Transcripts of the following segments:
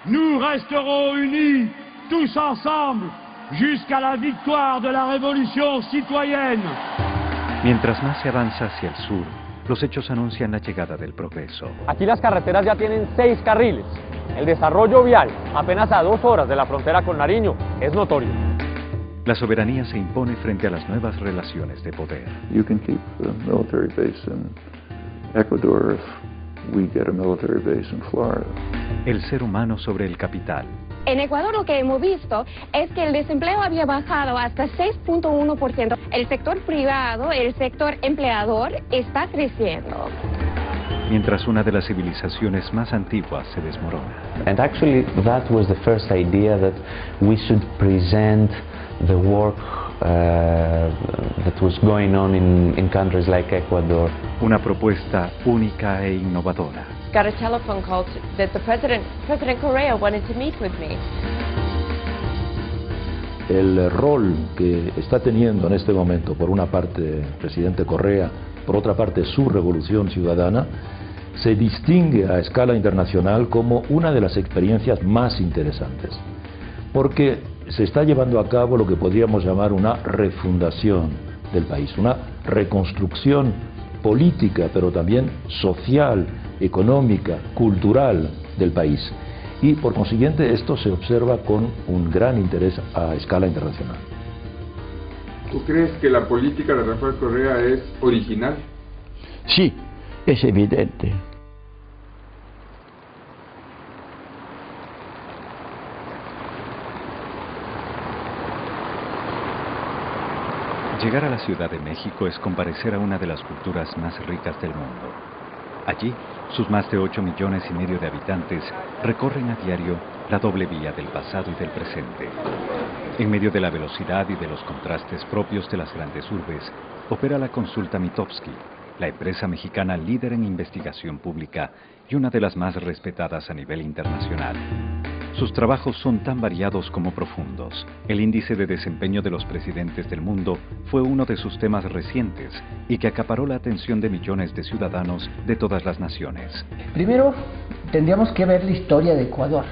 nous resterons unis, tous ensemble, jusqu'à la victoire de la révolution citoyenne. Mientras más se avanza hacia el sur, los hechos anuncian la llegada del progreso. Aquí las carreteras ya tienen 6 carriles. El desarrollo vial, apenas a 2 horas de la frontera con Nariño, es notorio. La soberanía se impone frente a las nuevas relaciones de poder. You can keep a military base in Ecuador if we get a military base in Florida. El ser humano sobre el capital. En Ecuador lo que hemos visto es que el desempleo había bajado hasta 6.1%. El sector privado, el sector empleador está creciendo. Mientras una de las civilizaciones más antiguas se desmorona. And actually that was the first idea, that we should present the work that was going on in countries like Ecuador. Una propuesta única e innovadora. Got a telephone call that President Correa wanted to meet with me. El rol que está teniendo en este momento, por una parte, el presidente Correa, por otra parte, su revolución ciudadana, se distingue a escala internacional como una de las experiencias más interesantes, porque se está llevando a cabo lo que podríamos llamar una refundación del país, una reconstrucción política, pero también social, económica, cultural del país. Y por consiguiente esto se observa con un gran interés a escala internacional. ¿Tú crees que la política de Rafael Correa es original? Sí, es evidente. Llegar a la Ciudad de México es comparecer a una de las culturas más ricas del mundo. Allí, sus más de 8,5 millones de habitantes recorren a diario la doble vía del pasado y del presente. En medio de la velocidad y de los contrastes propios de las grandes urbes, opera la Consulta Mitofsky, la empresa mexicana líder en investigación pública y una de las más respetadas a nivel internacional. Sus trabajos son tan variados como profundos. El índice de desempeño de los presidentes del mundo fue uno de sus temas recientes y que acaparó la atención de millones de ciudadanos de todas las naciones. Primero, tendríamos que ver la historia de Ecuador.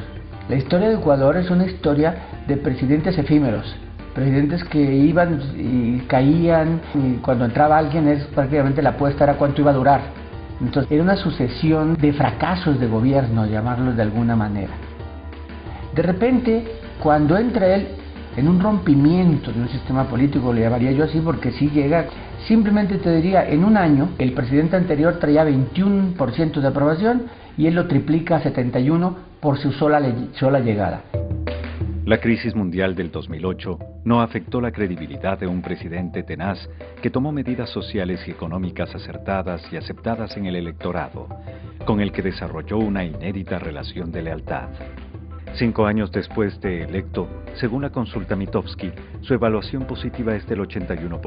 La historia de Ecuador es una historia de presidentes efímeros, presidentes que iban y caían, y cuando entraba alguien es prácticamente la apuesta era cuánto iba a durar. Entonces era una sucesión de fracasos de gobierno, llamarlos de alguna manera. De repente, cuando entra él en un rompimiento de un sistema político, le llamaría yo así porque sí llega, simplemente te diría, en un año el presidente anterior traía 21% de aprobación y él lo triplica a 71% por su sola llegada. La crisis mundial del 2008 no afectó la credibilidad de un presidente tenaz que tomó medidas sociales y económicas acertadas y aceptadas en el electorado, con el que desarrolló una inédita relación de lealtad. 5 años después de electo, según la Consulta Mitofsky, su evaluación positiva es del 81%,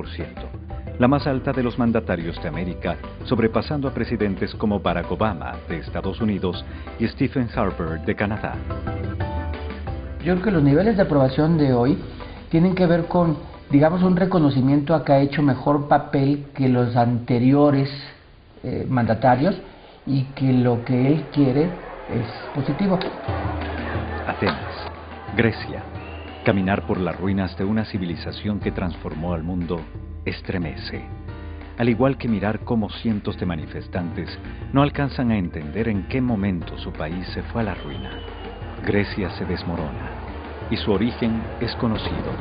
la más alta de los mandatarios de América, sobrepasando a presidentes como Barack Obama, de Estados Unidos, y Stephen Harper, de Canadá. Yo creo que los niveles de aprobación de hoy tienen que ver con, digamos, un reconocimiento a que ha hecho mejor papel que los anteriores mandatarios y que lo que él quiere es positivo. Atenas, Grecia. Caminar por las ruinas de una civilización que transformó al mundo estremece. Al igual que mirar cómo cientos de manifestantes no alcanzan a entender en qué momento su país se fue a la ruina. Grecia se desmorona y su origen es conocido.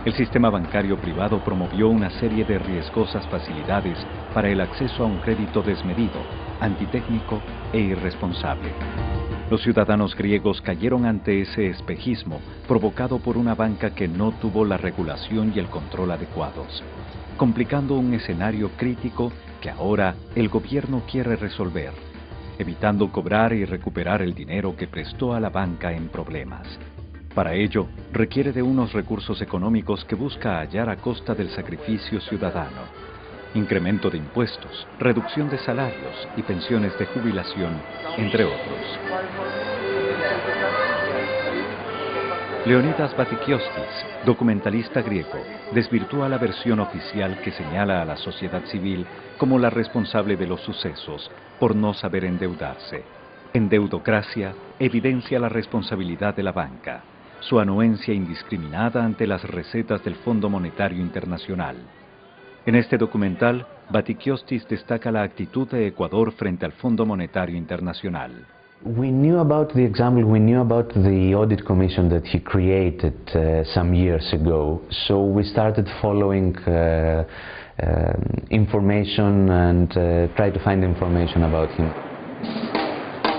El sistema bancario privado promovió una serie de riesgosas facilidades para el acceso a un crédito desmedido, antitécnico e irresponsable. Los ciudadanos griegos cayeron ante ese espejismo provocado por una banca que no tuvo la regulación y el control adecuados, complicando un escenario crítico que ahora el gobierno quiere resolver, evitando cobrar y recuperar el dinero que prestó a la banca en problemas. Para ello, requiere de unos recursos económicos que busca hallar a costa del sacrificio ciudadano. Incremento de impuestos, reducción de salarios y pensiones de jubilación, entre otros. Leonidas Batikiostis, documentalista griego, desvirtúa la versión oficial que señala a la sociedad civil como la responsable de los sucesos por no saber endeudarse. En Deutocracia evidencia la responsabilidad de la banca, su anuencia indiscriminada ante las recetas del Fondo Monetario Internacional. En este documental, Vatikiostis destaca la actitud de Ecuador frente al Fondo Monetario Internacional. We knew about the example, we knew about the audit commission that he created some years ago, so we started following information and tried to find information about him.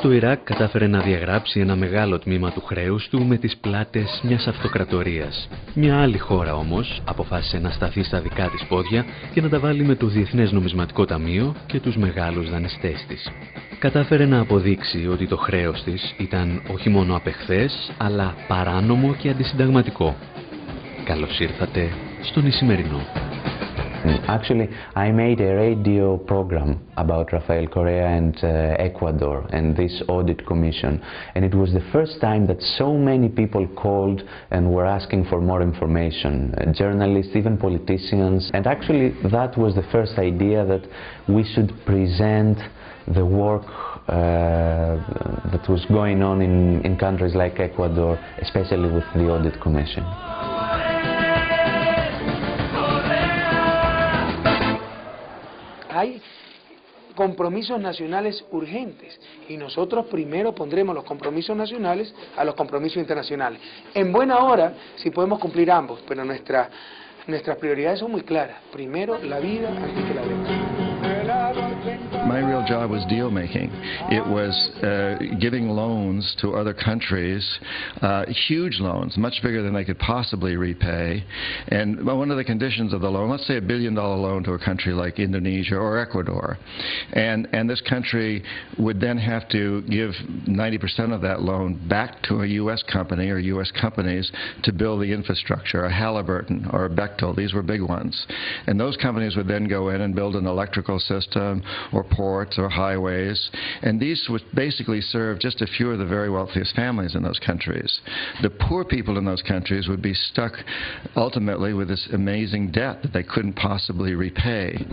Το Ιράκ κατάφερε να διαγράψει ένα μεγάλο τμήμα του χρέους του με τις πλάτες μιας αυτοκρατορίας. Μια άλλη χώρα όμως αποφάσισε να σταθεί στα δικά της πόδια και να τα βάλει με το Διεθνές Νομισματικό Ταμείο και τους μεγάλους δανειστές της. Κατάφερε να αποδείξει ότι το χρέος της ήταν όχι μόνο απεχθές, αλλά παράνομο και αντισυνταγματικό. Καλώς ήρθατε στον Ισημερινό. Actually, I made a radio program about Rafael Correa and Ecuador and this audit commission, and it was the first time that so many people called and were asking for more information, journalists, even politicians, and actually that was the first idea that we should present the work that was going on in countries like Ecuador, especially with the audit commission. Hay compromisos nacionales urgentes y nosotros primero pondremos los compromisos nacionales a los compromisos internacionales. En buena hora, si podemos cumplir ambos, pero nuestras prioridades son muy claras. Primero la vida antes que la deuda. My real job was deal making. It was giving loans to other countries, huge loans, much bigger than they could possibly repay. And one of the conditions of the loan, let's say $1 billion loan to a country like Indonesia or Ecuador, and this country would then have to give 90% of that loan back to a U.S. company or U.S. companies to build the infrastructure, a Halliburton or a Bechtel. These were big ones. And those companies would then go in and build an electrical system or ports or highways, and these would basically serve just a few of the very wealthiest families in those countries. The poor people in those countries would be stuck ultimately with this amazing debt that they couldn't possibly repay.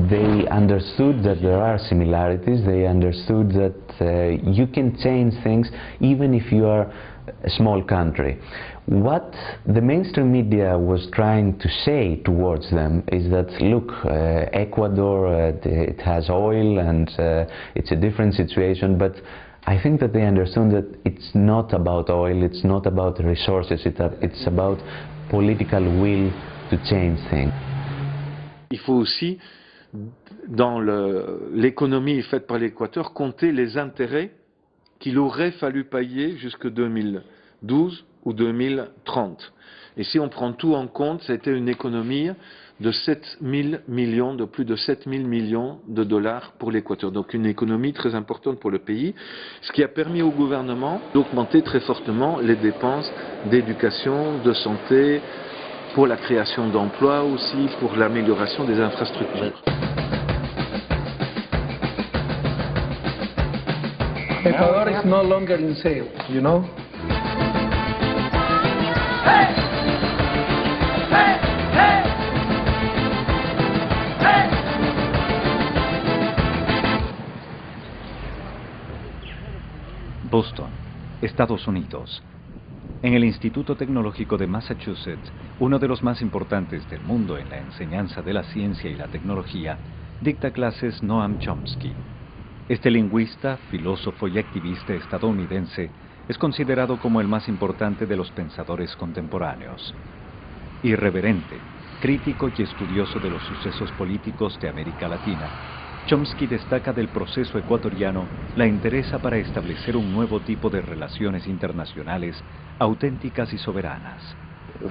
They understood that there are similarities, they understood that you can change things even if you are a small country. What the mainstream media was trying to say towards them is that, look, Ecuador, it has oil and it's a different situation, but I think that they understood that it's not about oil, it's not about resources, it's about political will to change things. Il faut aussi, dans l'économie faite par l'Équateur, compter les intérêts qu'il aurait fallu payer jusque 2012 ou 2030. Et si on prend tout en compte, ça a été une économie de 7 000 millions, de plus de 7 000 millions de dollars pour l'Équateur. Donc une économie très importante pour le pays, ce qui a permis au gouvernement d'augmenter très fortement les dépenses d'éducation, de santé, pour la création d'emplois aussi, pour l'amélioration des infrastructures. Ecuador is no longer in sale, you know? Boston, Estados Unidos. En el Instituto Tecnológico de Massachusetts, uno de los más importantes del mundo en la enseñanza de la ciencia y la tecnología, dicta clases Noam Chomsky. Este lingüista, filósofo y activista estadounidense es considerado como el más importante de los pensadores contemporáneos. Irreverente, crítico y estudioso de los sucesos políticos de América Latina, Chomsky destaca del proceso ecuatoriano la interesa para establecer un nuevo tipo de relaciones internacionales auténticas y soberanas.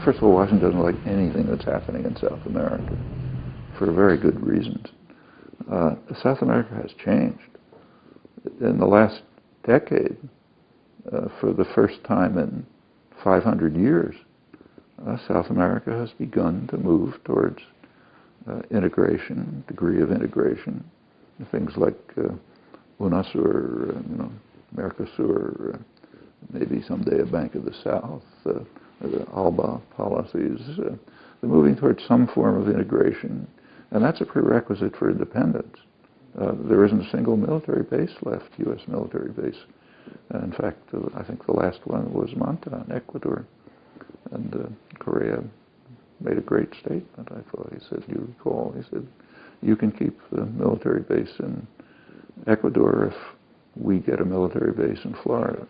First of all, Washington doesn't like anything that's happening in South America for very good reasons. South America has changed. In the last decade, for the first time in 500 years, South America has begun to move towards integration, degree of integration. Things like UNASUR, Mercosur, maybe someday a Bank of the South, the ALBA policies. They're moving towards some form of integration, and that's a prerequisite for independence. There isn't a single military base left, U.S. military base, And in fact, I think the last one was Montan, Ecuador. And Correa made a great statement, I thought. He said, you recall, he said, you can keep the military base in Ecuador if we get a military base in Florida.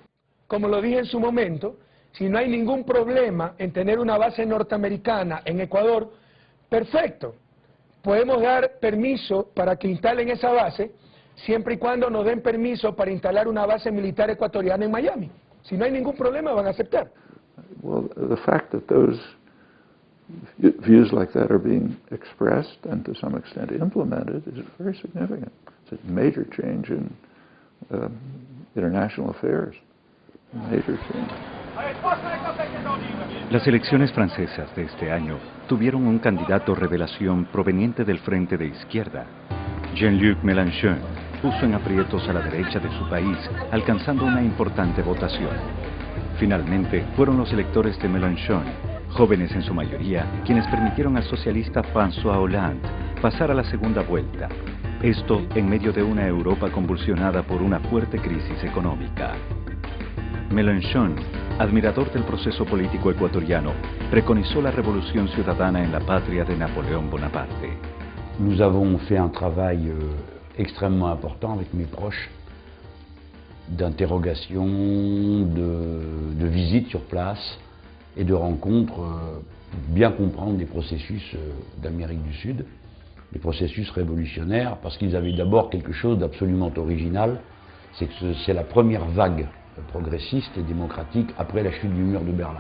Como lo dije en su momento, si no hay ningún problema en tener una base norteamericana en Ecuador, perfecto. Podemos dar permiso para que instalen esa base, siempre y cuando nos den permiso para instalar una base militar ecuatoriana en Miami. Si no hay ningún problema, van a aceptar. Well, the fact that those views like that are being expressed and to some extent implemented is very significant. It's a major change in international affairs. Major change. Las elecciones francesas de este año tuvieron un candidato revelación proveniente del frente de izquierda. Jean-Luc Mélenchon puso en aprietos a la derecha de su país, alcanzando una importante votación. Finalmente, fueron los electores de Mélenchon, jóvenes en su mayoría, quienes permitieron al socialista François Hollande pasar a la segunda vuelta. Esto en medio de una Europa convulsionada por una fuerte crisis económica. Mélenchon, admirador del proceso político ecuatoriano, preconizó la revolución ciudadana en la patria de Napoléon Bonaparte. Nous avons fait un travail extrêmement important avec mes proches, d'interrogation, de visites sur place et de rencontres pour bien comprendre les processus d'Amérique du Sud, les processus révolutionnaires, parce qu'ils avaient d'abord quelque chose d'absolument original, c'est que c'est la première vague progressiste et démocratique après la chute du mur de Berlin.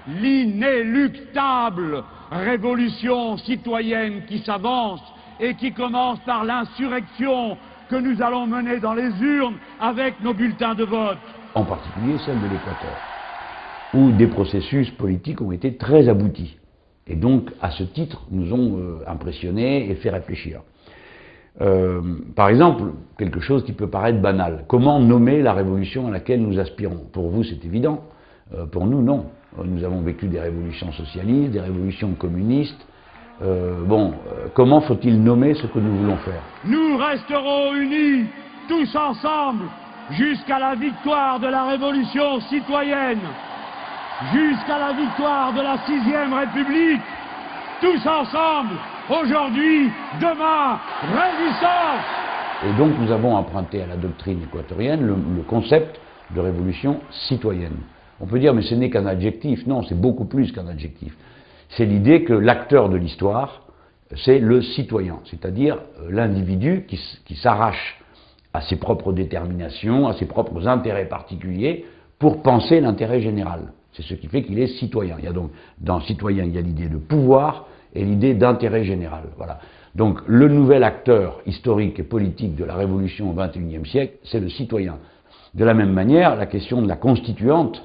L'inéluctable révolution citoyenne qui s'avance et qui commence par l'insurrection que nous allons mener dans les urnes avec nos bulletins de vote. En particulier celle de l'Équateur, où des processus politiques ont été très aboutis. Et donc, à ce titre, nous ont impressionnés et fait réfléchir. Par exemple, quelque chose qui peut paraître banal. Comment nommer la révolution à laquelle nous aspirons? Pour vous, c'est évident. Pour nous, non. Nous avons vécu des révolutions socialistes, des révolutions communistes. Comment faut-il nommer ce que nous voulons faire? Nous resterons unis, tous ensemble, jusqu'à la victoire de la révolution citoyenne, jusqu'à la victoire de la 6e République, tous ensemble, aujourd'hui, demain, résistance! Et donc nous avons emprunté à la doctrine équatorienne le concept de révolution citoyenne. On peut dire, mais ce n'est qu'un adjectif. Non, c'est beaucoup plus qu'un adjectif. C'est l'idée que l'acteur de l'histoire, c'est le citoyen, c'est-à-dire l'individu qui s'arrache à ses propres déterminations, à ses propres intérêts particuliers, pour penser l'intérêt général. C'est ce qui fait qu'il est citoyen. Il y a donc, dans citoyen, il y a l'idée de pouvoir et l'idée d'intérêt général. Voilà. Donc le nouvel acteur historique et politique de la révolution au XXIe siècle, c'est le citoyen. De la même manière, la question de la constituante,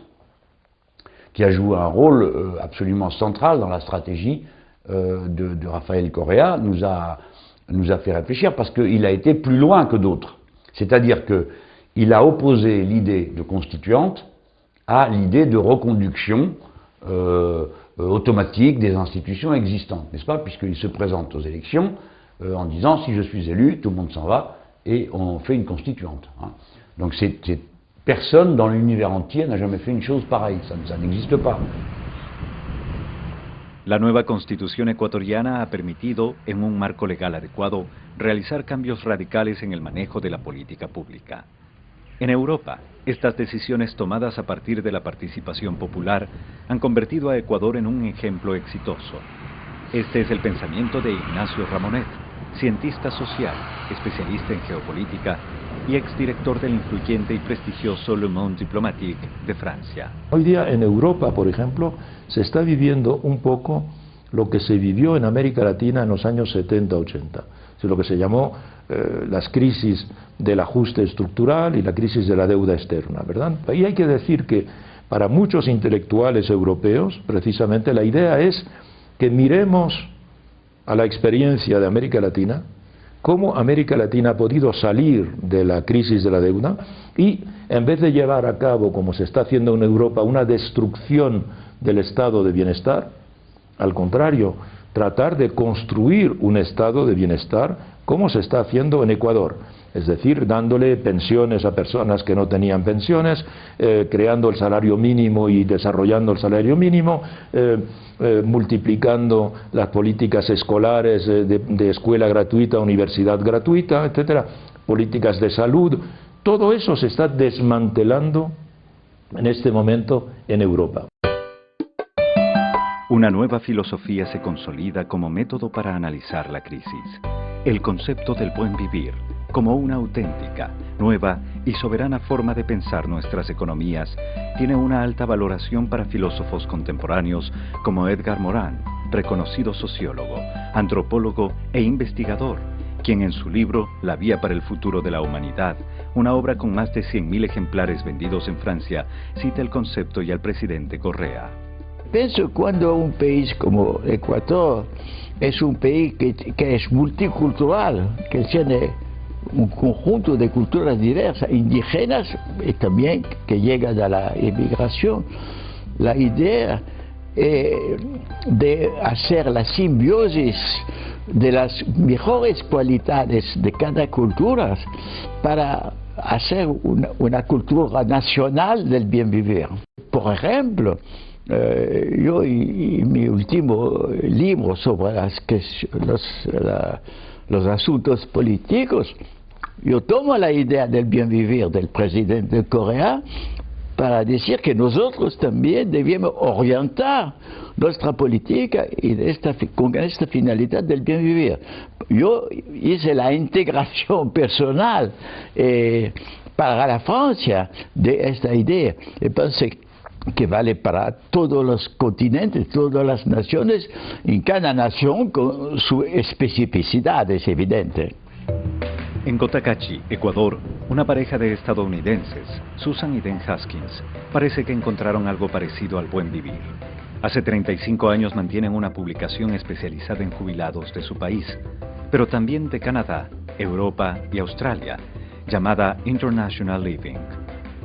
qui a joué un rôle absolument central dans la stratégie de Rafael Correa, nous a fait réfléchir parce qu'il a été plus loin que d'autres. C'est-à-dire qu'il a opposé l'idée de constituante à l'idée de reconduction automatique des institutions existantes, n'est-ce pas? Puisqu'il se présente aux élections en disant « si je suis élu, tout le monde s'en va et on fait une constituante ». Donc personne dans l'univers entier n'a jamais fait une chose pareille, ça n'existe pas. La nueva constitución ecuatoriana ha permitido, en un marco legal adecuado, realizar cambios radicales en el manejo de la política pública. En Europa, estas decisiones tomadas a partir de la participación popular han convertido a Ecuador en un ejemplo exitoso. Este es el pensamiento de Ignacio Ramonet, cientista social, especialista en geopolítica y exdirector del influyente y prestigioso Le Monde Diplomatique de Francia. Hoy día en Europa, por ejemplo, se está viviendo un poco lo que se vivió en América Latina en los años 70-80, es lo que se llamó las crisis del ajuste estructural y la crisis de la deuda externa, ¿verdad? Y hay que decir que para muchos intelectuales europeos, precisamente la idea es que miremos a la experiencia de América Latina, cómo América Latina ha podido salir de la crisis de la deuda y en vez de llevar a cabo, como se está haciendo en Europa, una destrucción del estado de bienestar, al contrario, tratar de construir un estado de bienestar como se está haciendo en Ecuador. es decir, dándole pensiones a personas que no tenían pensiones, creando el salario mínimo y desarrollando el salario mínimo, multiplicando las políticas escolares de escuela gratuita, universidad gratuita, etcétera, políticas de salud. Todo eso se está desmantelando en este momento en Europa. Una nueva filosofía se consolida como método para analizar la crisis. El concepto del buen vivir como una auténtica, nueva y soberana forma de pensar nuestras economías tiene una alta valoración para filósofos contemporáneos como Edgar Morin, reconocido sociólogo, antropólogo e investigador, quien en su libro La vía para el futuro de la humanidad, una obra con más de 100.000 ejemplares vendidos en Francia, cita el concepto y al presidente Correa. Pienso cuando un país como Ecuador es un país que es multicultural, que tiene un conjunto de culturas diversas, indígenas y también que llegan a la inmigración, la idea de hacer la simbiosis de las mejores cualidades de cada cultura para hacer una cultura nacional del bien vivir. Por ejemplo, yo y mi último libro sobre los asuntos políticos, yo tomo la idea del bien vivir del presidente Correa para decir que nosotros también debemos orientar nuestra política con esta finalidad del bien vivir. Yo hice la integración personal para la Francia de esta idea y pensé que vale para todos los continentes, todas las naciones, en cada nación con su especificidad, es evidente. En Cotacachi, Ecuador, una pareja de estadounidenses, Susan y Dan Haskins, parece que encontraron algo parecido al buen vivir. Hace 35 años mantienen una publicación especializada en jubilados de su país, pero también de Canadá, Europa y Australia, llamada International Living.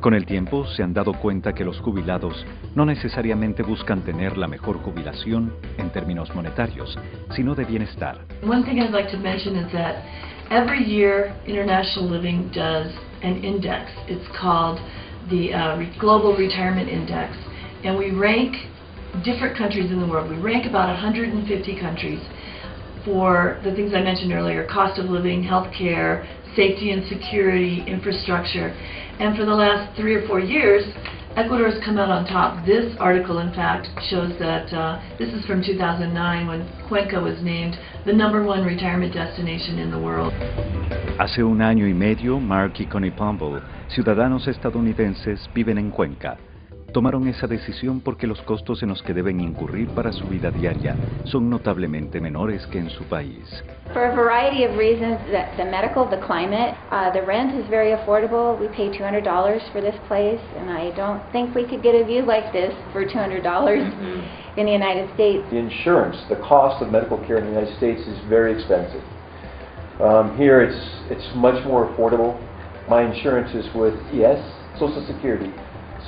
Con el tiempo se han dado cuenta que los jubilados no necesariamente buscan tener la mejor jubilación en términos monetarios, sino de bienestar. One thing I'd like to mention is that every year International Living does an index. It's called the Global Retirement Index, and we rank different countries in the world. We rank about 150 countries for the things I mentioned earlier: cost of living, healthcare, safety and security, infrastructure. And for the last 3 or 4 years, Ecuador has come out on top. This article, in fact, shows that this is from 2009 when Cuenca was named the #1 retirement destination in the world. Hace un año y medio, Mark y Connie Pumble, ciudadanos estadounidenses, viven en Cuenca. Tomaron esa decisión porque los costos en los que deben incurrir para su vida diaria son notablemente menores que en su país. For a variety of reasons, the medical, the climate, the rent is very affordable. We pay $200 for this place, and I don't think we could get a view like this for $200 in the United States. The insurance, the cost of medical care in the United States is very expensive. Here it's much more affordable. My insurance is with Social Security.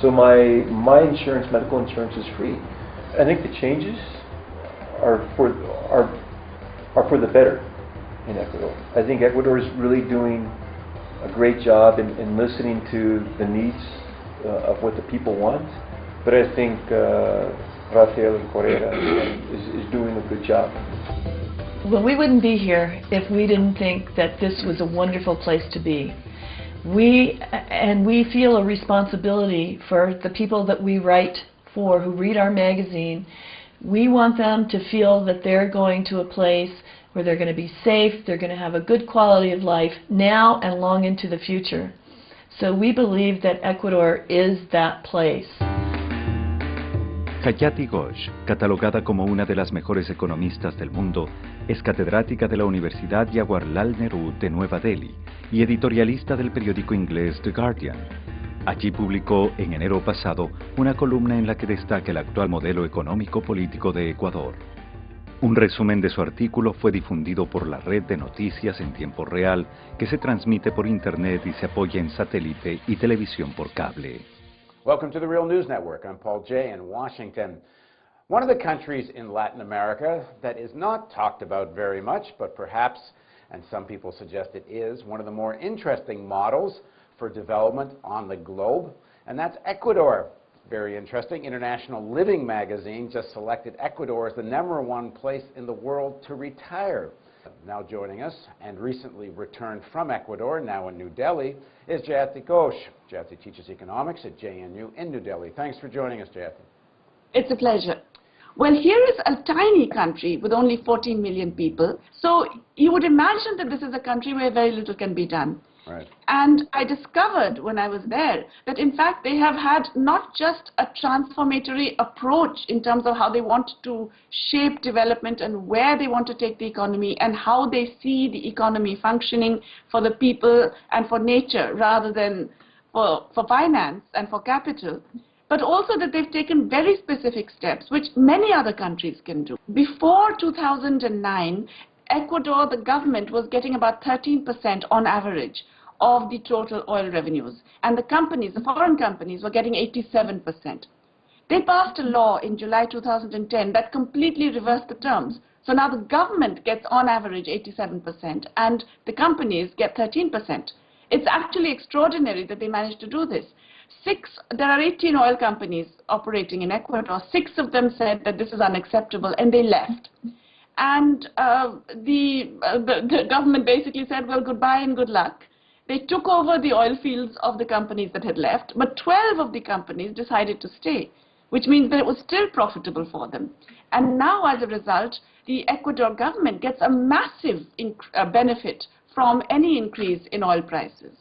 So my insurance, medical insurance, is free. I think the changes are for the better in Ecuador. I think Ecuador is really doing a great job in listening to the needs of what the people want. But I think Rafael Correa is doing a good job. Well, we wouldn't be here if we didn't think that this was a wonderful place to be. We feel a responsibility for the people that we write for, who read our magazine. We want them to feel that they're going to a place where they're going to be safe, they're going to have a good quality of life now and long into the future. So we believe that Ecuador is that place. Hayati Ghosh, catalogada como una de las mejores economistas del mundo, es catedrática de la Universidad Jawaharlal Nehru de Nueva Delhi y editorialista del periódico inglés The Guardian. Allí publicó en enero pasado una columna en la que destaca el actual modelo económico-político de Ecuador. Un resumen de su artículo fue difundido por la red de noticias en tiempo real que se transmite por internet y se apoya en satélite y televisión por cable. Welcome to the Real News Network. I'm Paul Jay in Washington. One of the countries in Latin America that is not talked about very much, but perhaps and some people suggest it is, one of the more interesting models for development on the globe, and that's Ecuador. Very interesting. International Living magazine just selected Ecuador as the #1 place in the world to retire. Now joining us, and recently returned from Ecuador, now in New Delhi, is Jayati Ghosh. Jayati teaches economics at JNU in New Delhi. Thanks for joining us, Jayati. It's a pleasure. Well, here is a tiny country with only 14 million people, so you would imagine that this is a country where very little can be done. Right. And I discovered when I was there that in fact they have had not just a transformatory approach in terms of how they want to shape development and where they want to take the economy and how they see the economy functioning for the people and for nature rather than for finance and for capital, but also that they've taken very specific steps which many other countries can do. Before 2009, Ecuador, the government was getting about 13% on average of the total oil revenues, and the companies, the foreign companies, were getting 87%. They passed a law in July 2010 that completely reversed the terms. So now the government gets on average 87% and the companies get 13%. It's actually extraordinary that they managed to do this. There are 18 oil companies operating in Ecuador. 6 of them said that this is unacceptable and they left. And the government basically said, well, goodbye and good luck. They took over the oil fields of the companies that had left, but 12 of the companies decided to stay, which means that it was still profitable for them. And now, as a result, the Ecuador government gets a massive benefit from any increase in oil prices.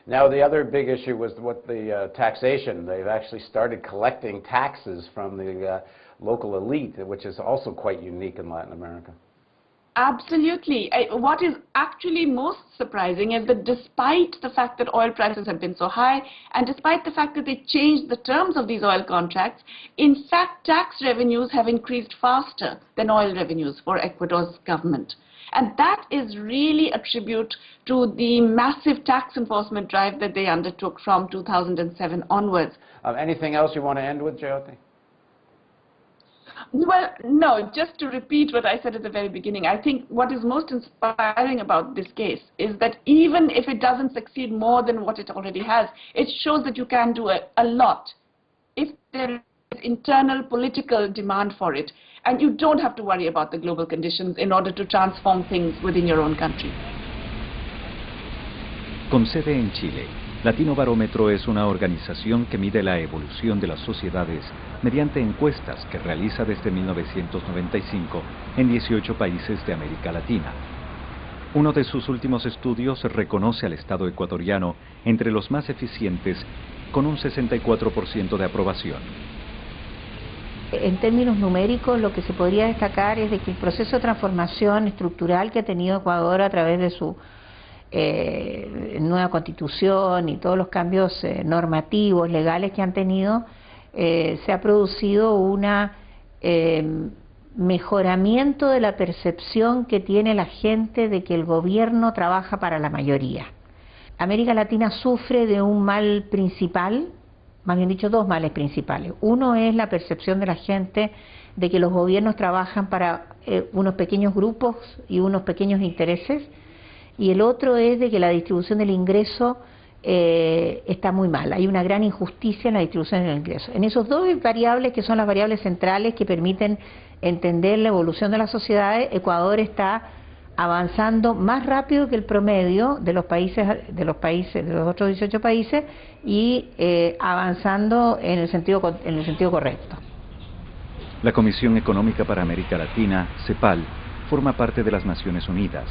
Now, the other big issue was what the taxation. They've actually started collecting taxes from the local elite, which is also quite unique in Latin America. Absolutely. What is actually most surprising is that despite the fact that oil prices have been so high, and despite the fact that they changed the terms of these oil contracts, in fact, tax revenues have increased faster than oil revenues for Ecuador's government. And that is really a tribute to the massive tax enforcement drive that they undertook from 2007 onwards. Anything else you want to end with, Jayati? Well, no, just to repeat what I said at the very beginning, I think what is most inspiring about this case is that even if it doesn't succeed more than what it already has, it shows that you can do a lot if there is internal political demand for it. And you don't have to worry about the global conditions in order to transform things within your own country. Con sede en Chile, Latino Barómetro es una organización que mide la evolución de las sociedades mediante encuestas que realiza desde 1995 en 18 países de América Latina. Uno de sus últimos estudios reconoce al Estado ecuatoriano entre los más eficientes, con un 64% de aprobación. En términos numéricos, lo que se podría destacar es de que el proceso de transformación estructural que ha tenido Ecuador a través de su nueva constitución y todos los cambios normativos, legales que han tenido, se ha producido un mejoramiento de la percepción que tiene la gente de que el gobierno trabaja para la mayoría. América Latina sufre de un mal principal, más bien dicho, dos males principales. Uno es la percepción de la gente de que los gobiernos trabajan para unos pequeños grupos y unos pequeños intereses, y el otro es de que la distribución del ingreso está muy mal. Hay una gran injusticia en la distribución del ingreso. En esos dos variables, que son las variables centrales que permiten entender la evolución de las sociedades, Ecuador está avanzando más rápido que el promedio de los otros 18 países y avanzando en el sentido correcto. La Comisión Económica para América Latina, CEPAL, forma parte de las Naciones Unidas.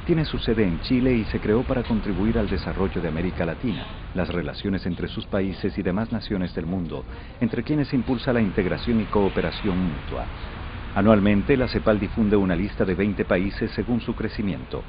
Tiene su sede en Chile y se creó para contribuir al desarrollo de América Latina, las relaciones entre sus países y demás naciones del mundo, entre quienes impulsa la integración y cooperación mutua. Anualmente, la CEPAL difunde una lista de 20 países según su crecimiento.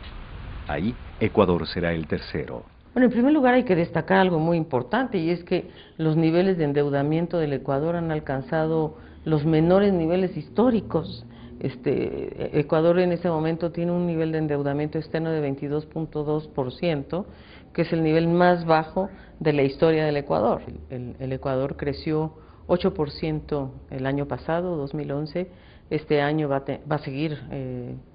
Ahí, Ecuador será el tercero. Bueno, en primer lugar hay que destacar algo muy importante, y es que los niveles de endeudamiento del Ecuador han alcanzado los menores niveles históricos. Ecuador en este momento tiene un nivel de endeudamiento externo de 22.2%, que es el nivel más bajo de la historia del Ecuador. El Ecuador creció 8% el año pasado, 2011, este año va a seguir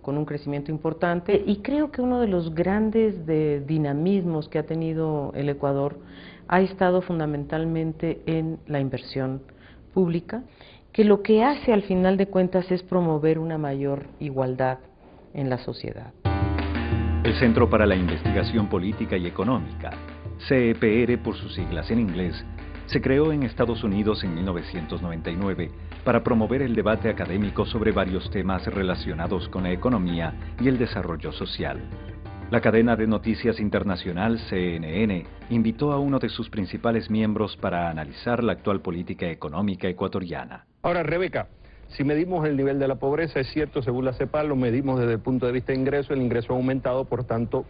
con un crecimiento importante, y creo que uno de los grandes dinamismos que ha tenido el Ecuador ha estado fundamentalmente en la inversión pública, que lo que hace al final de cuentas es promover una mayor igualdad en la sociedad. El Centro para la Investigación Política y Económica, CEPR por sus siglas en inglés, se creó en Estados Unidos en 1999 para promover el debate académico sobre varios temas relacionados con la economía y el desarrollo social. La cadena de noticias internacional CNN invitó a uno de sus principales miembros para analizar la actual política económica ecuatoriana. Ahora, Rebeca, si medimos el nivel de la pobreza, es cierto, según la CEPAL, lo medimos desde el punto de vista de ingreso, el ingreso ha aumentado, por tanto,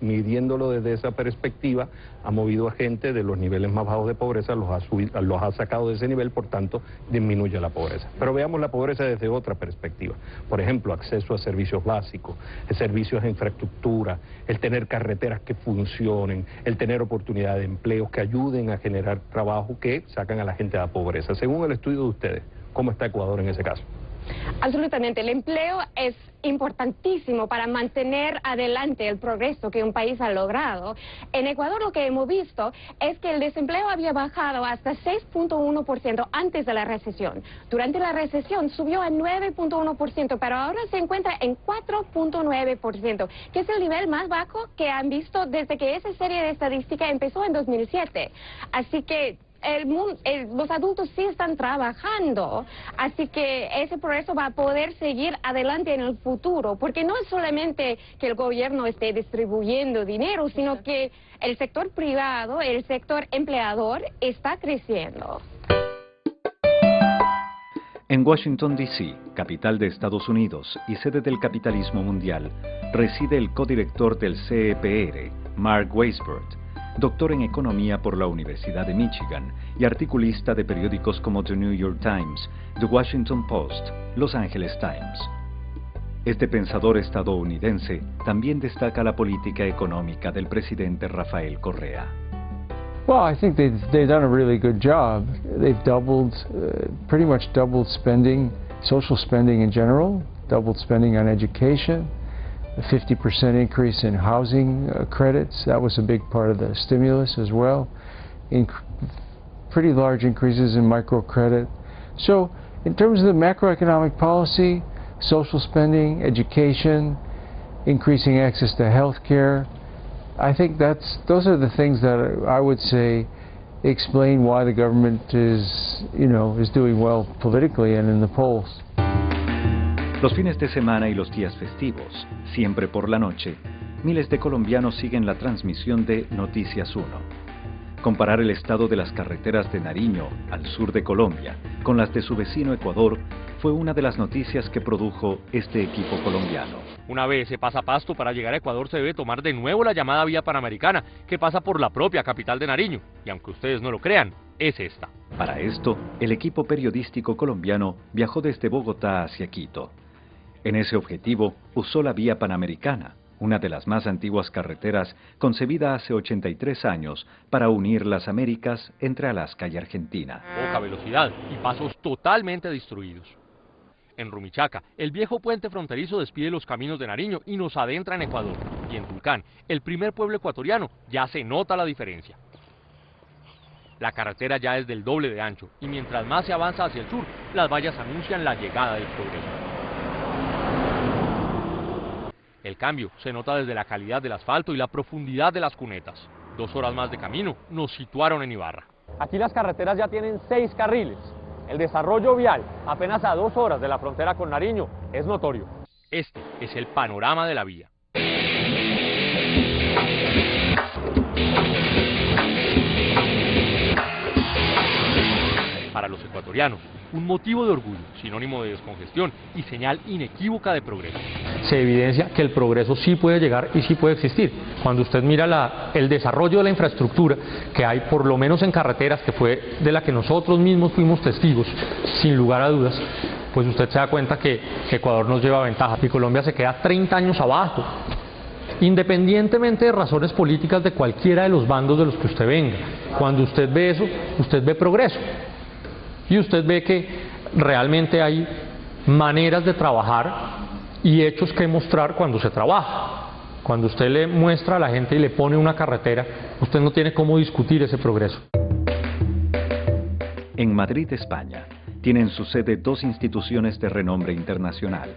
midiéndolo desde esa perspectiva, ha movido a gente de los niveles más bajos de pobreza, los ha sacado de ese nivel, por tanto, disminuye la pobreza. Pero veamos la pobreza desde otra perspectiva. Por ejemplo, acceso a servicios básicos, servicios de infraestructura, el tener carreteras que funcionen, el tener oportunidad de empleo que ayuden a generar trabajo que sacan a la gente de la pobreza. Según el estudio de ustedes, ¿cómo está Ecuador en ese caso? Absolutamente, el empleo es importantísimo para mantener adelante el progreso que un país ha logrado. En Ecuador lo que hemos visto es que el desempleo había bajado hasta 6.1% antes de la recesión. Durante la recesión subió a 9.1%, pero ahora se encuentra en 4.9%, que es el nivel más bajo que han visto desde que esa serie de estadística empezó en 2007. Así que los adultos sí están trabajando, así que ese progreso va a poder seguir adelante en el futuro, porque no es solamente que el gobierno esté distribuyendo dinero, sino que el sector privado, el sector empleador está creciendo. En Washington, D.C., capital de Estados Unidos y sede del capitalismo mundial, reside el codirector del CEPR, Mark Weisbord, doctor en economía por la Universidad de Michigan y articulista de periódicos como The New York Times, The Washington Post, Los Angeles Times. Este pensador estadounidense también destaca la política económica del presidente Rafael Correa. Well, I think they've done a really good job. They've pretty much doubled spending, social spending in general, doubled spending on education, a 50% increase in housing credits. That was a big part of the stimulus as well. Pretty large increases in microcredit. So in terms of the macroeconomic policy, social spending, education, increasing access to health care, I think those are the things that I would say explain why the government is doing well politically and in the polls. Los fines de semana y los días festivos, siempre por la noche, miles de colombianos siguen la transmisión de Noticias 1. Comparar el estado de las carreteras de Nariño, al sur de Colombia, con las de su vecino Ecuador, fue una de las noticias que produjo este equipo colombiano. Una vez se pasa Pasto, para llegar a Ecuador se debe tomar de nuevo la llamada vía panamericana, que pasa por la propia capital de Nariño, y aunque ustedes no lo crean, es esta. Para esto, el equipo periodístico colombiano viajó desde Bogotá hacia Quito. En ese objetivo, usó la vía panamericana, una de las más antiguas carreteras concebida hace 83 años para unir las Américas entre Alaska y Argentina. Poca velocidad y pasos totalmente destruidos. En Rumichaca, el viejo puente fronterizo despide los caminos de Nariño y nos adentra en Ecuador. Y en Tulcán, el primer pueblo ecuatoriano, ya se nota la diferencia. La carretera ya es del doble de ancho y mientras más se avanza hacia el sur, las vallas anuncian la llegada del progreso. El cambio se nota desde la calidad del asfalto y la profundidad de las cunetas. 2 horas más de camino nos situaron en Ibarra. Aquí las carreteras ya tienen 6 carriles. El desarrollo vial, apenas a 2 horas de la frontera con Nariño, es notorio. Este es el panorama de la vía. Para los ecuatorianos, un motivo de orgullo, sinónimo de descongestión y señal inequívoca de progreso. Se evidencia que el progreso sí puede llegar y sí puede existir. Cuando usted mira el desarrollo de la infraestructura que hay, por lo menos en carreteras, que fue de la que nosotros mismos fuimos testigos, sin lugar a dudas, pues usted se da cuenta que Ecuador nos lleva ventaja y Colombia se queda 30 años abajo. Independientemente de razones políticas de cualquiera de los bandos de los que usted venga, cuando usted ve eso, usted ve progreso. Y usted ve que realmente hay maneras de trabajar y hechos que mostrar cuando se trabaja. Cuando usted le muestra a la gente y le pone una carretera, usted no tiene cómo discutir ese progreso. En Madrid, España, tienen su sede dos instituciones de renombre internacional: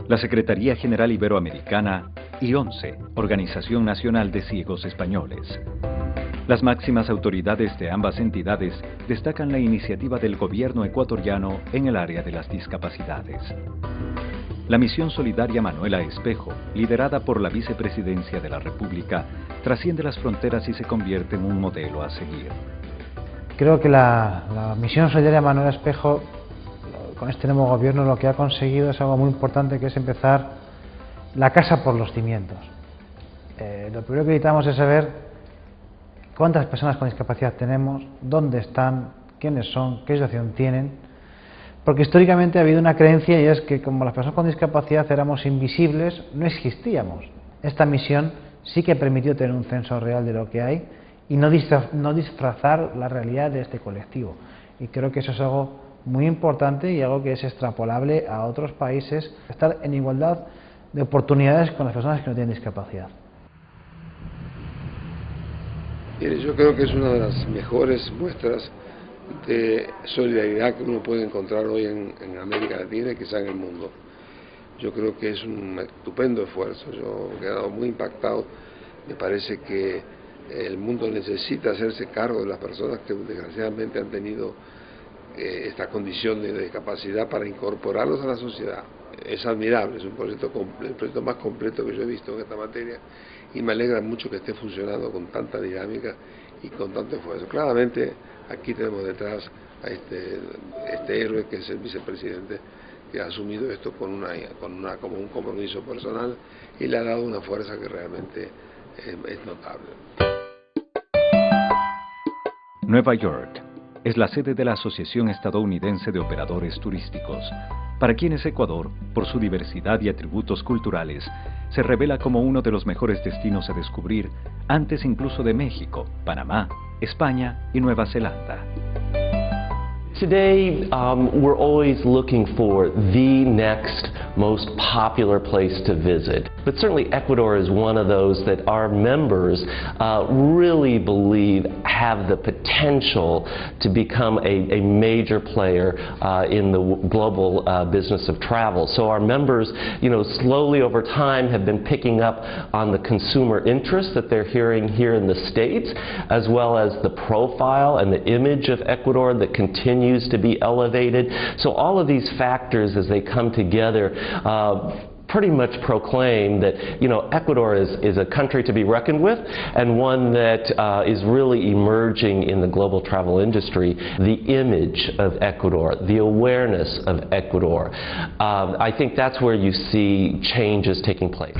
la Secretaría General Iberoamericana y ONCE, Organización Nacional de Ciegos Españoles. Las máximas autoridades de ambas entidades destacan la iniciativa del gobierno ecuatoriano en el área de las discapacidades. La misión solidaria Manuela Espejo, liderada por la Vicepresidencia de la República, trasciende las fronteras y se convierte en un modelo a seguir. Creo que la misión solidaria Manuela Espejo, con este nuevo gobierno, lo que ha conseguido es algo muy importante, que es empezar la casa por los cimientos. Lo primero que necesitamos es saber cuántas personas con discapacidad tenemos, dónde están, quiénes son, qué situación tienen, porque históricamente ha habido una creencia, y es que como las personas con discapacidad éramos invisibles, no existíamos. Esta misión sí que permitió tener un censo real de lo que hay y no disfrazar la realidad de este colectivo. Y creo que eso es algo muy importante y algo que es extrapolable a otros países, estar en igualdad de oportunidades con las personas que no tienen discapacidad. Mire, yo creo que es una de las mejores muestras de solidaridad que uno puede encontrar hoy en América Latina y quizá en el mundo. Yo creo que es un estupendo esfuerzo. Yo he quedado muy impactado. Me parece que el mundo necesita hacerse cargo de las personas que desgraciadamente han tenido esta condición de discapacidad para incorporarlos a la sociedad. Es admirable, es un proyecto, el proyecto más completo que yo he visto en esta materia, y me alegra mucho que esté funcionando con tanta dinámica y con tanto esfuerzo. Claramente aquí tenemos detrás a este héroe que es el vicepresidente, que ha asumido esto como un compromiso personal y le ha dado una fuerza que realmente es notable. Nueva York es la sede de la Asociación Estadounidense de Operadores Turísticos, para quienes Ecuador, por su diversidad y atributos culturales, se revela como uno de los mejores destinos a descubrir, antes incluso de México, Panamá, España y Nueva Zelanda. Today, we're always looking for the next most popular place to visit. But certainly Ecuador is one of those that our members really believe have the potential to become a major player in the global business of travel. So our members, slowly over time have been picking up on the consumer interest that they're hearing here in the States, as well as the profile and the image of Ecuador that continues to be elevated. So all of these factors, as they come together, pretty much proclaim that Ecuador is a country to be reckoned with, and one that is really emerging in the global travel industry. The image of Ecuador, the awareness of Ecuador, I think that's where you see changes taking place.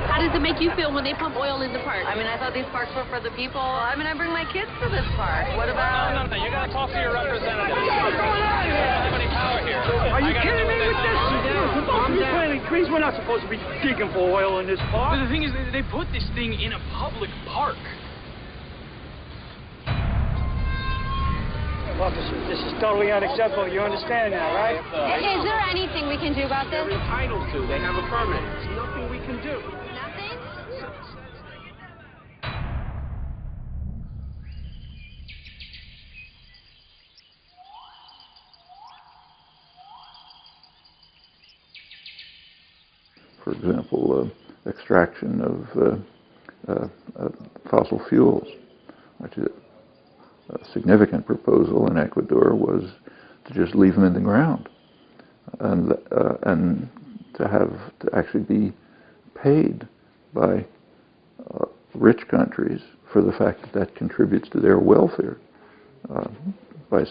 How does it make you feel when they pump oil in the park? I mean, I thought these parks were for the people. I mean, I bring my kids to this park. What about... No, you gotta talk to your representative. You don't have any power here. Are you kidding me with this? We're supposed to be planting trees. We're not supposed to be digging for oil in this park. But the thing is, they put this thing in a public park. Officer, this is totally unacceptable. You understand that, right? Is there anything we can do about this? They're entitled to. They have a permit. There's nothing we can do. Nothing? For example, extraction of fossil fuels, which is significant proposal in Ecuador was to just leave them in the ground and to actually be paid by rich countries for the fact that that contributes to their welfare by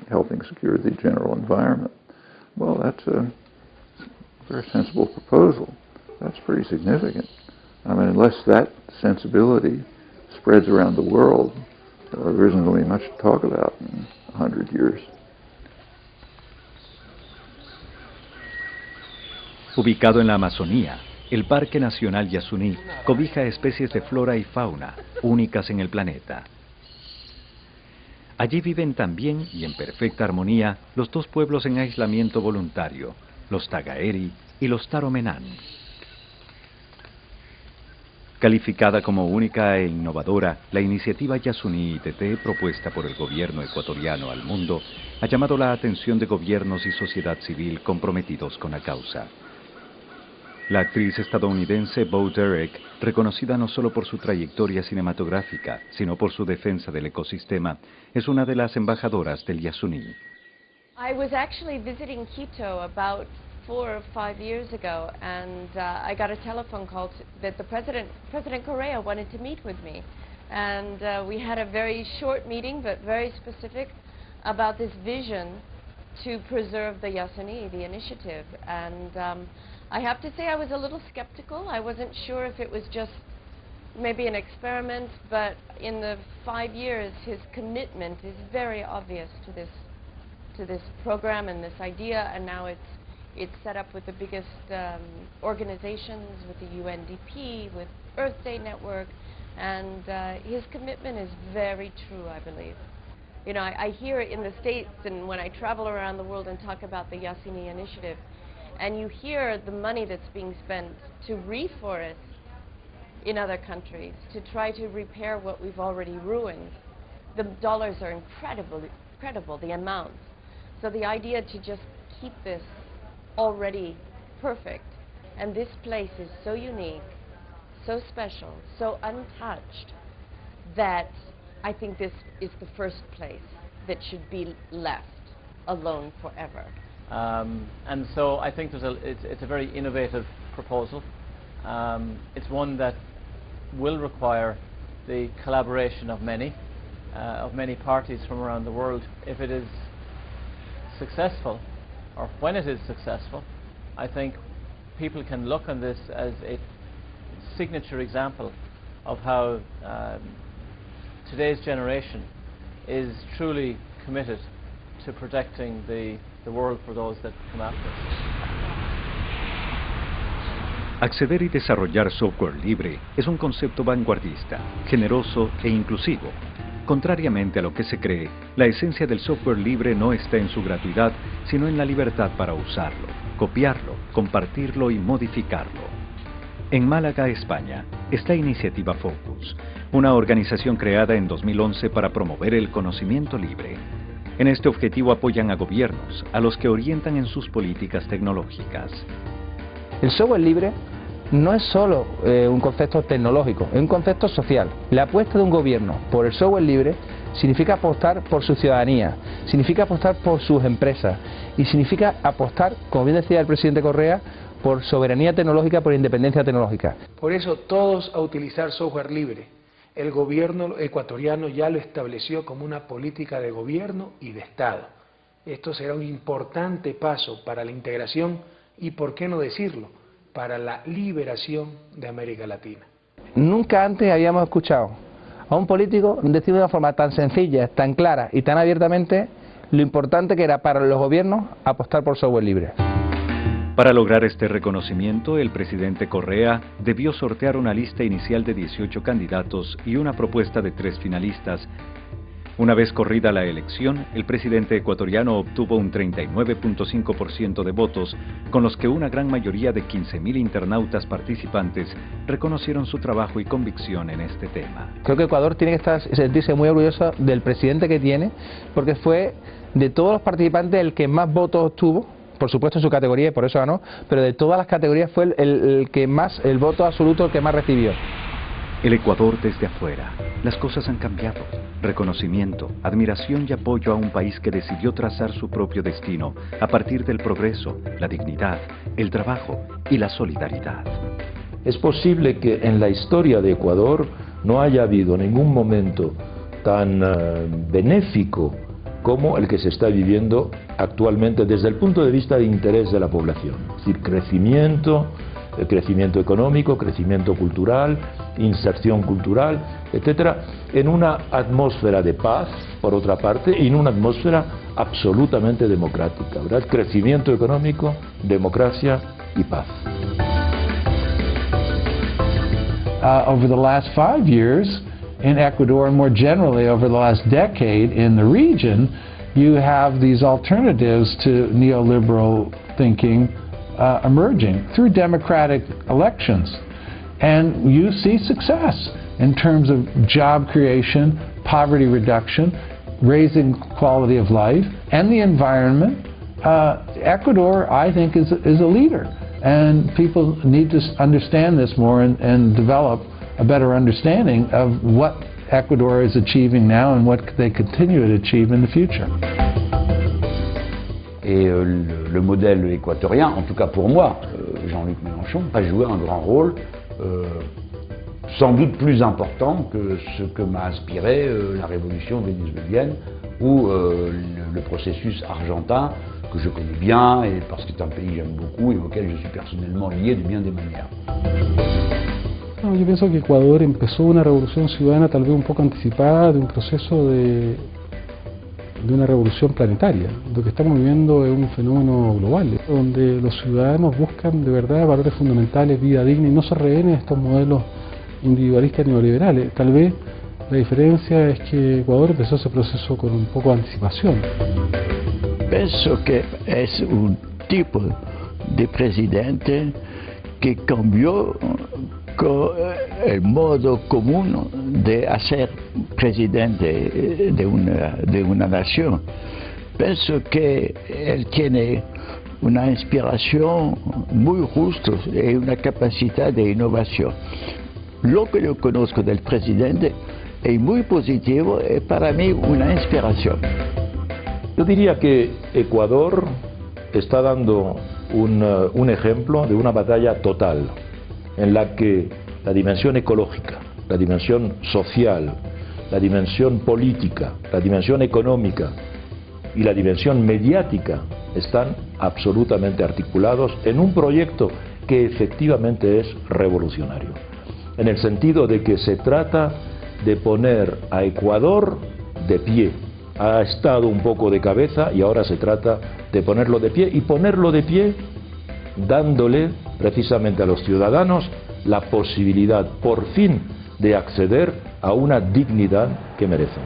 helping secure the general environment. Well, that's a very sensible proposal. That's pretty significant. I mean, unless that sensibility spreads around the world, there isn't going to be much to talk about in 100 years. Ubicado en la Amazonía, el Parque Nacional Yasuní cobija especies de flora y fauna únicas en el planeta. Allí viven también y en perfecta armonía los dos pueblos en aislamiento voluntario, los Tagaeri y los Taromenán. Calificada como única e innovadora, la iniciativa Yasuní ITT propuesta por el gobierno ecuatoriano al mundo ha llamado la atención de gobiernos y sociedad civil comprometidos con la causa. La actriz estadounidense Bo Derek, reconocida no solo por su trayectoria cinematográfica, sino por su defensa del ecosistema, es una de las embajadoras del Yasuní. I was actually visiting Quito about 4 or 5 years ago, and I got a telephone call that the President Correa wanted to meet with me. And we had a very short meeting, but very specific, about this vision to preserve the Yasuní, the initiative. And I have to say I was a little skeptical. I wasn't sure if it was just maybe an experiment, but in the 5 years his commitment is very obvious to this program and this idea, and now it's set up with the biggest organizations, with the UNDP, with Earth Day Network, and his commitment is very true, I believe. You know, I hear it in the States and when I travel around the world and talk about the Yasuní initiative, and you hear the money that's being spent to reforest in other countries, to try to repair what we've already ruined. The dollars are incredible, the amounts. So the idea to just keep this already perfect, and this place is so unique, so special, so untouched, that I think this is the first place that should be left alone forever. And so I think it's a very innovative proposal. It's one that will require the collaboration of many parties from around the world. If it is successful, or when it is successful, I think people can look on this as a signature example of how today's generation is truly committed to protecting the world for those that come after us. Acceder y desarrollar software libre es un concepto vanguardista, generoso e inclusivo. Contrariamente a lo que se cree, la esencia del software libre no está en su gratuidad, sino en la libertad para usarlo, copiarlo, compartirlo y modificarlo. En Málaga, España, está Iniciativa Focus, una organización creada en 2011 para promover el conocimiento libre. En este objetivo apoyan a gobiernos, a los que orientan en sus políticas tecnológicas. El software libre no es solo un concepto tecnológico, es un concepto social. La apuesta de un gobierno por el software libre significa apostar por su ciudadanía, significa apostar por sus empresas y significa apostar, como bien decía el presidente Correa, por soberanía tecnológica, por independencia tecnológica. Por eso todos a utilizar software libre. El gobierno ecuatoriano ya lo estableció como una política de gobierno y de Estado. Esto será un importante paso para la integración y, por qué no decirlo, para la liberación de América Latina. Nunca antes habíamos escuchado a un político decir de una forma tan sencilla, tan clara y tan abiertamente lo importante que era para los gobiernos apostar por software libre. Para lograr este reconocimiento, el presidente Correa debió sortear una lista inicial de 18 candidatos y una propuesta de 3 finalistas. Una vez corrida la elección, el presidente ecuatoriano obtuvo un 39.5% de votos, con los que una gran mayoría de 15.000 internautas participantes reconocieron su trabajo y convicción en este tema. Creo que Ecuador tiene que sentirse muy orgulloso del presidente que tiene, porque fue de todos los participantes el que más votos obtuvo. Por supuesto en su categoría y por eso ganó, pero de todas las categorías fue el voto absoluto el que más recibió. El Ecuador desde afuera. Las cosas han cambiado. Reconocimiento, admiración y apoyo a un país que decidió trazar su propio destino a partir del progreso, la dignidad, el trabajo y la solidaridad. Es posible que en la historia de Ecuador no haya habido ningún momento tan benéfico como el que se está viviendo actualmente desde el punto de vista de interés de la población. Es decir, crecimiento económico, crecimiento cultural, inserción cultural, etcétera, en una atmósfera de paz, por otra parte, y en una atmósfera absolutamente democrática, ¿verdad? Crecimiento económico, democracia y paz. Over the last 5 years in Ecuador, and more generally over the last decade in the region, you have these alternatives to neoliberal thinking emerging through democratic elections. And you see success in terms of job creation, poverty reduction, raising quality of life, and the environment. Ecuador, I think, is a leader. And people need to understand this more and develop a better understanding of what Ecuador is achieving now and what they continue to achieve in the future. Et le modèle équatorien, en tout cas pour moi, Jean-Luc Mélenchon, a joué un grand rôle, sans doute plus important que ce que m'a inspiré la révolution vénézuélienne ou le processus argentin, que je connais bien, et parce que c'est un pays que j'aime beaucoup et auquel je suis personnellement lié de bien des manières. Bueno, yo pienso que Ecuador empezó una revolución ciudadana tal vez un poco anticipada de un proceso de una revolución planetaria. Lo que estamos viviendo es un fenómeno global, donde los ciudadanos buscan de verdad valores fundamentales, vida digna, y no se rehén a estos modelos individualistas neoliberales. Tal vez la diferencia es que Ecuador empezó ese proceso con un poco de anticipación. Pienso que es un tipo de presidente que cambió el modo común de ser presidente de una nación. Pienso que él tiene una inspiración muy justa y una capacidad de innovación. Lo que yo conozco del presidente es muy positivo y para mí una inspiración. Yo diría que Ecuador está dando un ejemplo de una batalla total, en la que la dimensión ecológica, la dimensión social, la dimensión política, la dimensión económica y la dimensión mediática están absolutamente articulados en un proyecto que efectivamente es revolucionario, en el sentido de que se trata de poner a Ecuador de pie. Ha estado un poco de cabeza y ahora se trata de ponerlo de pie, y ponerlo de pie dándole precisamente a los ciudadanos la posibilidad por fin de acceder a una dignidad que merecen.